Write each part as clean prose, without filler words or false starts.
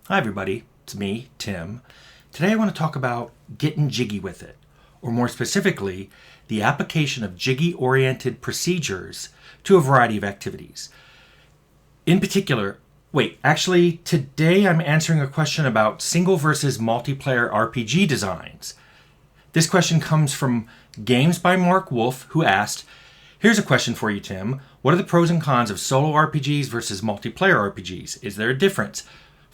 Hi everybody, it's me, Tim. Today I want to talk about getting jiggy with it, or more specifically, the application of jiggy-oriented procedures to a variety of activities. In particular, today I'm answering a question about single versus multiplayer RPG designs. This question comes from Games by Mark Wolf, who asked, "Here's a question for you, Tim. What are the pros and cons of solo RPGs versus multiplayer RPGs? Is there a difference?"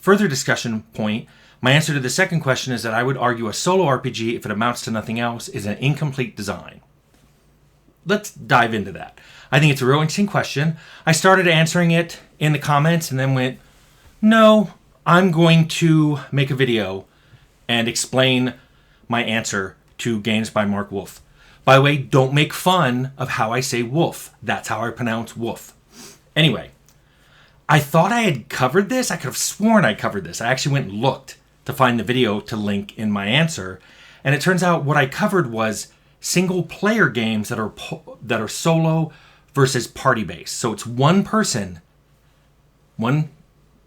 Further discussion point, my answer to the second question is that I would argue a solo RPG, if it amounts to nothing else, is an incomplete design. Let's dive into that. I think it's a real interesting question. I started answering it in the comments and then went, no, I'm going to make a video and explain my answer to Games by Mark Wolf. By the way, don't make fun of how I say wolf. That's how I pronounce wolf. Anyway, I thought I had covered this. I could have sworn I covered this. I actually went and looked to find the video to link in my answer. And it turns out what I covered was single player games that are solo versus party based. So it's one person, one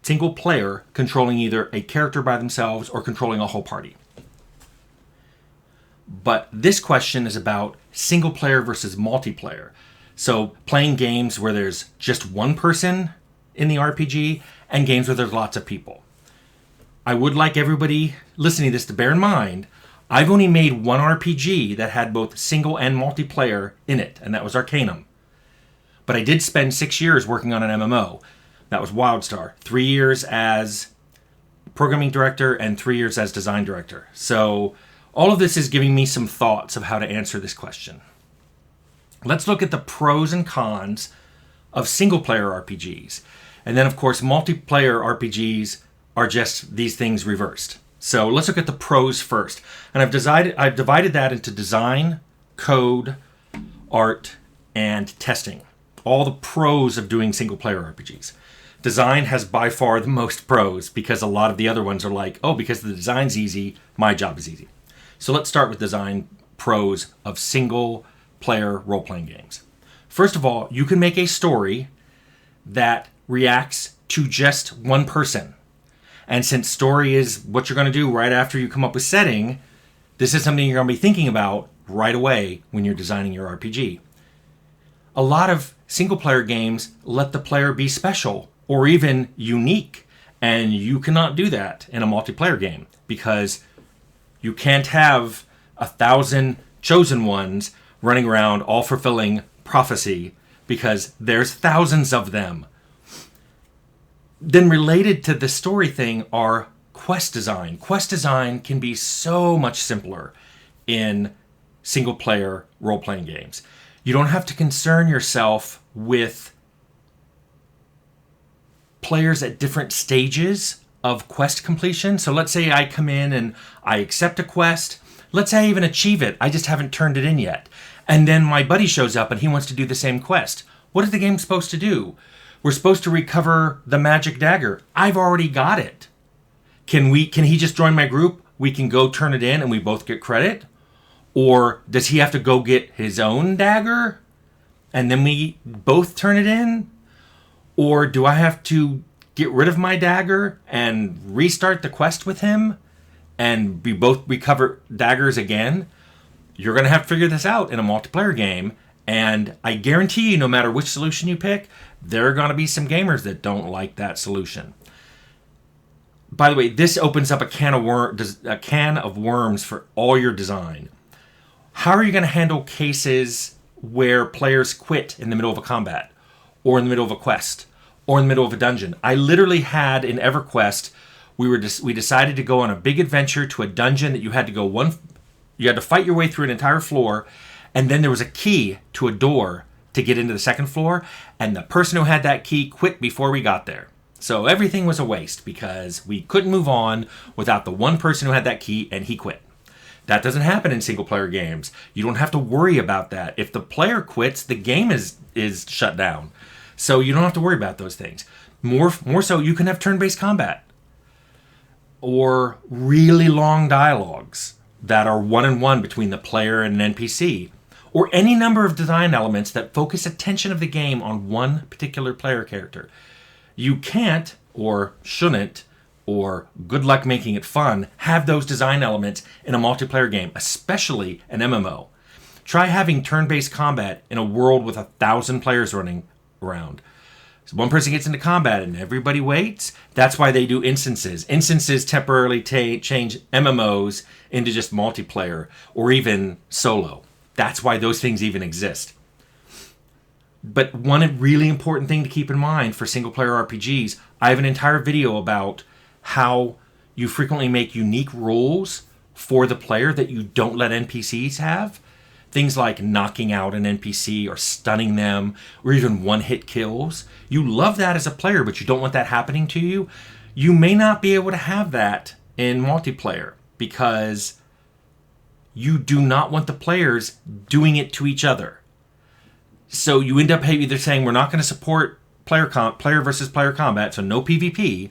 single player controlling either a character by themselves or controlling a whole party. But this question is about single player versus multiplayer. So playing games where there's just one person in the RPG and games where there's lots of people. I would like everybody listening to this to bear in mind, I've only made one RPG that had both single and multiplayer in it, and that was Arcanum. But I did spend 6 years working on an MMO. That was WildStar. 3 years as programming director and 3 years as design director. So all of this is giving me some thoughts of how to answer this question. Let's look at the pros and cons of single-player RPGs. And then, of course, multiplayer RPGs are just these things reversed. So let's look at the pros first. And I've divided that into design, code, art, and testing. All the pros of doing single-player RPGs. Design has by far the most pros because a lot of the other ones are like, oh, because the design's easy, my job is easy. So let's start with design pros of single-player role-playing games. First of all, you can make a story that reacts to just one person. And since story is what you're going to do right after you come up with setting, this is something you're going to be thinking about right away when you're designing your RPG. A lot of single-player games let the player be special or even unique, and you cannot do that in a multiplayer game because you can't have 1,000 chosen ones running around all fulfilling prophecy because there's thousands of them. Then related to the story thing are quest design. Quest design can be so much simpler in single-player role-playing games. You don't have to concern yourself with players at different stages of quest completion. So let's say I come in and I accept a quest. Let's say I even achieve it. I just haven't turned it in yet. And then my buddy shows up and he wants to do the same quest. What is the game supposed to do? We're supposed to recover the magic dagger. I've already got it. Can he just join my group? We can go turn it in and we both get credit? Or does he have to go get his own dagger and then we both turn it in? Or do I have to get rid of my dagger and restart the quest with him and we both recover daggers again? You're going to have to figure this out in a multiplayer game. And I guarantee you, no matter which solution you pick, there are going to be some gamers that don't like that solution. By the way, this opens up a can of worms for all your design. How are you going to handle cases where players quit in the middle of a combat, or in the middle of a quest, or in the middle of a dungeon? I literally had in EverQuest, we decided to go on a big adventure to a dungeon that you had to fight your way through an entire floor. And then there was a key to a door to get into the second floor, and the person who had that key quit before we got there. So everything was a waste because we couldn't move on without the one person who had that key, and he quit. That doesn't happen in single-player games. You don't have to worry about that. If the player quits, the game is shut down. So you don't have to worry about those things. More so, you can have turn-based combat or really long dialogues that are one-on-one between the player and an NPC, or any number of design elements that focus attention of the game on one particular player character. You can't, or shouldn't, or good luck making it fun have those design elements in a multiplayer game, especially an MMO. Try having turn-based combat in a world with 1,000 players running around. So one person gets into combat and everybody waits. That's why they do instances. Instances temporarily change MMOs into just multiplayer or even solo. That's why those things even exist. But one really important thing to keep in mind for single-player RPGs, I have an entire video about how you frequently make unique rules for the player that you don't let NPCs have. Things like knocking out an NPC or stunning them or even one-hit kills. You love that as a player, but you don't want that happening to you. You may not be able to have that in multiplayer because you do not want the players doing it to each other. So you end up either saying we're not going to support player versus player combat, so no PvP,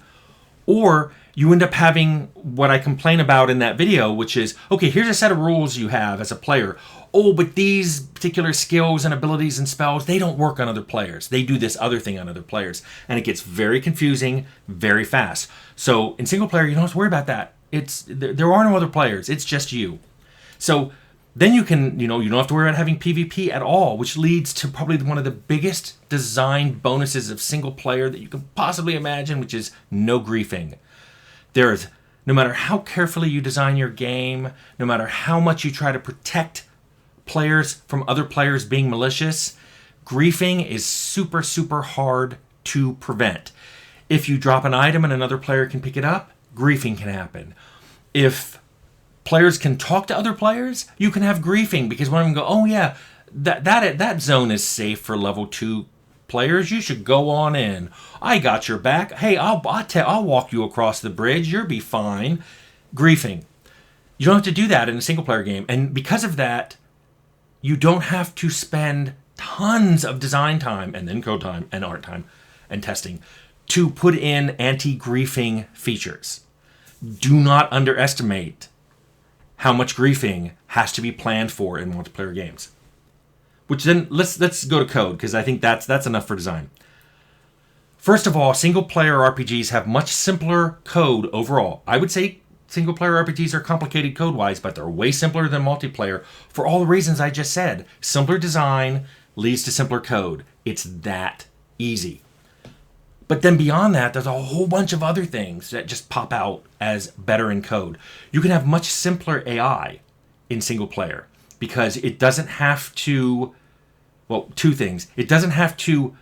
or you end up having what I complain about in that video, which is, okay, here's a set of rules you have as a player. Oh, but these particular skills and abilities and spells, they don't work on other players. They do this other thing on other players. And it gets very confusing very fast. So in single player, you don't have to worry about that. There are no other players. It's just you. So then you can, you don't have to worry about having PvP at all, which leads to probably one of the biggest design bonuses of single player that you can possibly imagine, which is no griefing. No matter how carefully you design your game, no matter how much you try to protect players from other players being malicious, griefing is super, super hard to prevent. If you drop an item and another player can pick it up, griefing can happen. If players can talk to other players, you can have griefing because one of them go, oh yeah, that zone is safe for level 2 players. You should go on in. I got your back. Hey, I'll walk you across the bridge. You'll be fine. Griefing. You don't have to do that in a single player game. And because of that, you don't have to spend tons of design time and then code time and art time and testing to put in anti-griefing features. Do not underestimate how much griefing has to be planned for in multiplayer games. Which then, let's go to code, because I think that's enough for design. First of all, single-player RPGs have much simpler code overall. I would say single-player RPGs are complicated code-wise, but they're way simpler than multiplayer for all the reasons I just said. Simpler design leads to simpler code. It's that easy. But then beyond that, there's a whole bunch of other things that just pop out as better in code. You can have much simpler AI in single player because it doesn't have to, well, two things. It doesn't have to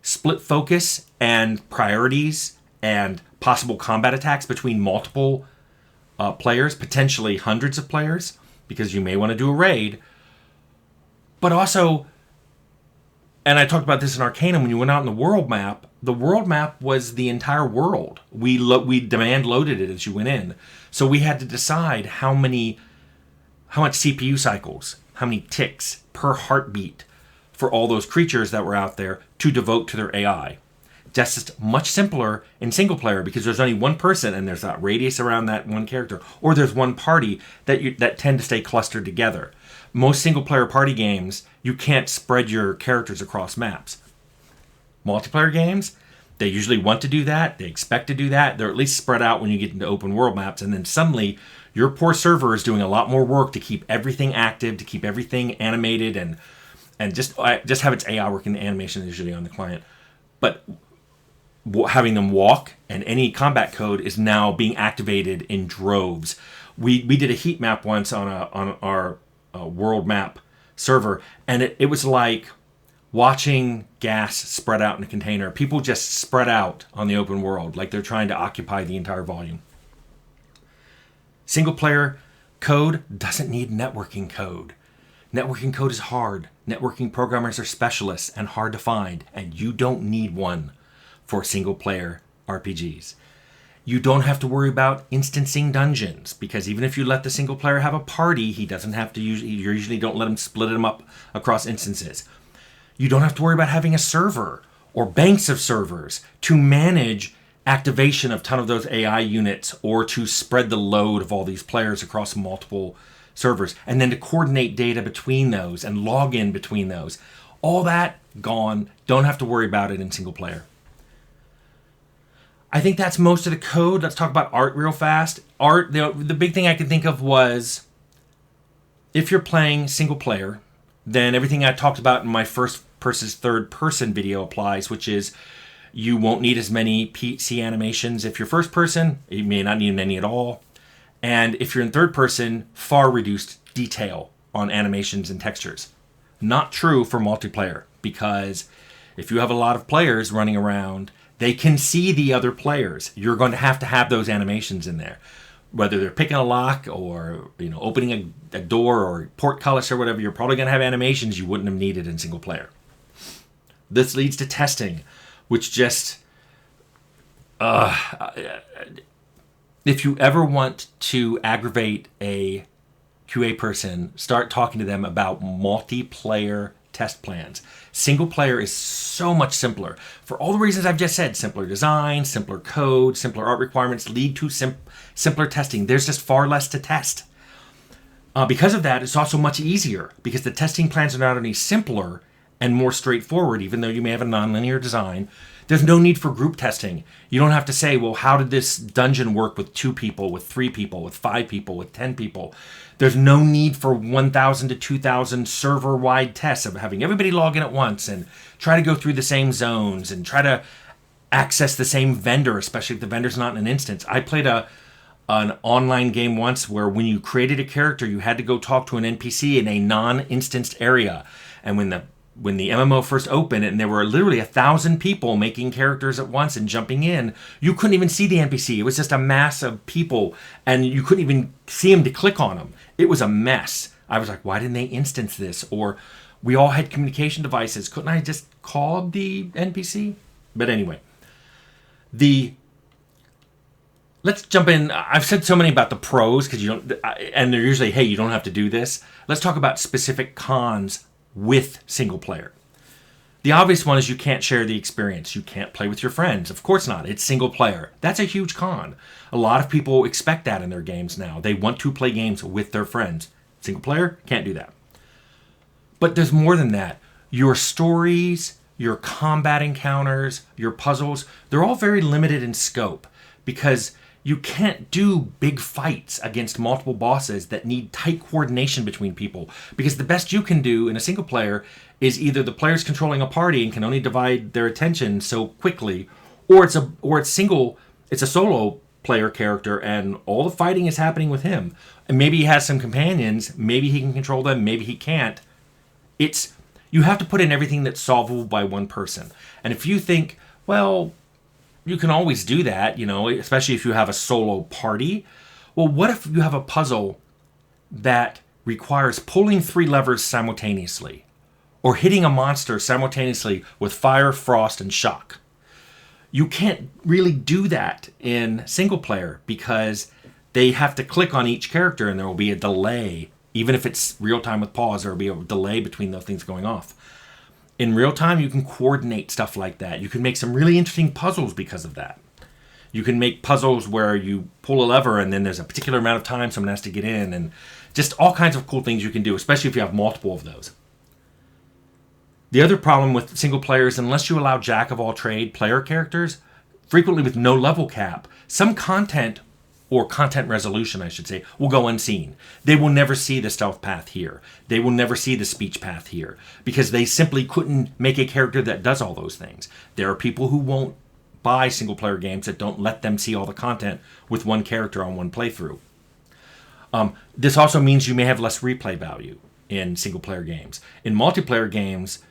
split focus and priorities and possible combat attacks between multiple players, potentially hundreds of players, because you may want to do a raid. But also, and I talked about this in Arcanum, when you went out in the world map was the entire world. We demand loaded it as you went in. So we had to decide how much CPU cycles, how many ticks per heartbeat for all those creatures that were out there to devote to their AI. That's just much simpler in single player because there's only one person and there's that radius around that one character, or there's one party that tend to stay clustered together. Most single player party games, you can't spread your characters across maps. Multiplayer games, they usually want to do that. They expect to do that. They're at least spread out when you get into open world maps, and then suddenly your poor server is doing a lot more work to keep everything active, to keep everything animated, and just have its AI working. The animation is usually on the client, but having them walk and any combat code is now being activated in droves. We did a heat map once on our world map server, and it was like watching gas spread out in a container. People just spread out on the open world like they're trying to occupy the entire volume. Single player code doesn't need networking code. Networking code is hard. Networking programmers are specialists and hard to find, and you don't need one for single player RPGs. You don't have to worry about instancing dungeons, because even if you let the single player have a party, he doesn't have to you usually don't let him split them up across instances. You don't have to worry about having a server or banks of servers to manage activation of a ton of those AI units or to spread the load of all these players across multiple servers, and then to coordinate data between those and log in between those. All that gone. Don't have to worry about it in single player. I think that's most of the code. Let's talk about art real fast. Art, the big thing I could think of was if you're playing single player, then everything I talked about in my first versus third person video applies, which is you won't need as many PC animations if you're first person. You may not need any at all. And if you're in third person, far reduced detail on animations and textures. Not true for multiplayer, because if you have a lot of players running around, they can see the other players. You're going to have those animations in there. Whether they're picking a lock or opening a door or portcullis or whatever, you're probably going to have animations you wouldn't have needed in single player. This leads to testing, which just... if you ever want to aggravate a QA person, start talking to them about multiplayer test plans. Single player is so much simpler. For all the reasons I've just said, simpler design, simpler code, simpler art requirements lead to simpler testing. There's just far less to test. Because of that, it's also much easier because the testing plans are not only simpler and more straightforward, even though you may have a nonlinear design. There's no need for group testing. You don't have to say, well, how did this dungeon work with 2 people, with 3 people, with 5 people, with 10 people? There's no need for 1,000 to 2,000 server-wide tests of having everybody log in at once and try to go through the same zones and try to access the same vendor, especially if the vendor's not in an instance. I played an online game once where when you created a character, you had to go talk to an NPC in a non-instanced area. And when the MMO first opened and there were literally 1,000 people making characters at once and jumping in, you couldn't even see the NPC. It was just a mass of people and you couldn't even see them to click on them. It was a mess. I was like, why didn't they instance this? Or we all had communication devices. Couldn't I just call the NPC? But anyway, let's jump in. I've said so many about the pros because and they're usually, hey, you don't have to do this. Let's talk about specific cons with single player. The obvious one is you can't share the experience. You can't play with your friends. Of course not. It's single player. That's a huge con. A lot of people expect that in their games now. They want to play games with their friends. Single player, can't do that. But there's more than that. Your stories, your combat encounters, your puzzles, they're all very limited in scope because you can't do big fights against multiple bosses that need tight coordination between people. Because the best you can do in a single player is either the player's controlling a party and can only divide their attention so quickly, or it's a solo player character and all the fighting is happening with him. And maybe he has some companions, maybe he can control them, maybe he can't. You have to put in everything that's solvable by one person. And if you think, well, you can always do that, especially if you have a solo party. Well, what if you have a puzzle that requires pulling 3 levers simultaneously or hitting a monster simultaneously with fire, frost, and shock? You can't really do that in single player because they have to click on each character and there will be a delay. Even if it's real time with pause, there will be a delay between those things going off. In real time, you can coordinate stuff like that. You can make some really interesting puzzles because of that. You can make puzzles where you pull a lever and then there's a particular amount of time someone has to get in, and just all kinds of cool things you can do, especially if you have multiple of those. The other problem with single players, unless you allow jack of all trade player characters, frequently with no level cap, some content, or content resolution, I should say, will go unseen. They will never see the stealth path here. They will never see the speech path here because they simply couldn't make a character that does all those things. There are people who won't buy single-player games that don't let them see all the content with one character on one playthrough. This also means you may have less replay value in single-player games. In multiplayer games,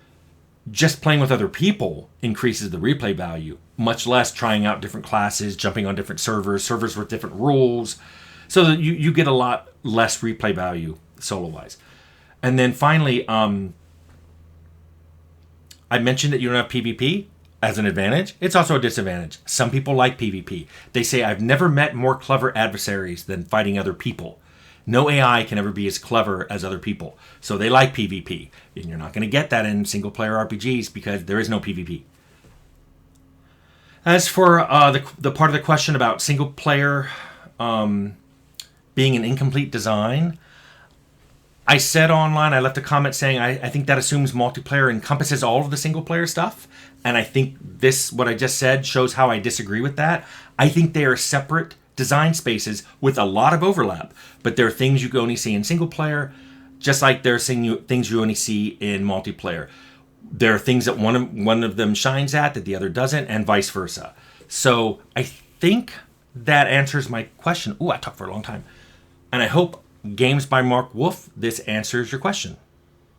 just playing with other people increases the replay value, much less trying out different classes, jumping on different servers with different rules. So that you get a lot less replay value solo-wise. And then finally, I mentioned that you don't have PvP as an advantage. It's also a disadvantage. Some people like PvP. They say, I've never met more clever adversaries than fighting other people. No AI can ever be as clever as other people. So they like PvP. And you're not going to get that in single-player RPGs because there is no PvP. As for the part of the question about single-player being an incomplete design, I said online, I left a comment saying I think that assumes multiplayer encompasses all of the single player stuff. And I think this, what I just said, shows how I disagree with that. I think they are separate design spaces with a lot of overlap. But there are things you can only see in single player, just like there are things you only see in multiplayer. There are things that one of them shines at that the other doesn't, and vice versa. So I think that answers my question. Ooh, I talked for a long time. And I hope Games by Mark Wolf, this answers your question.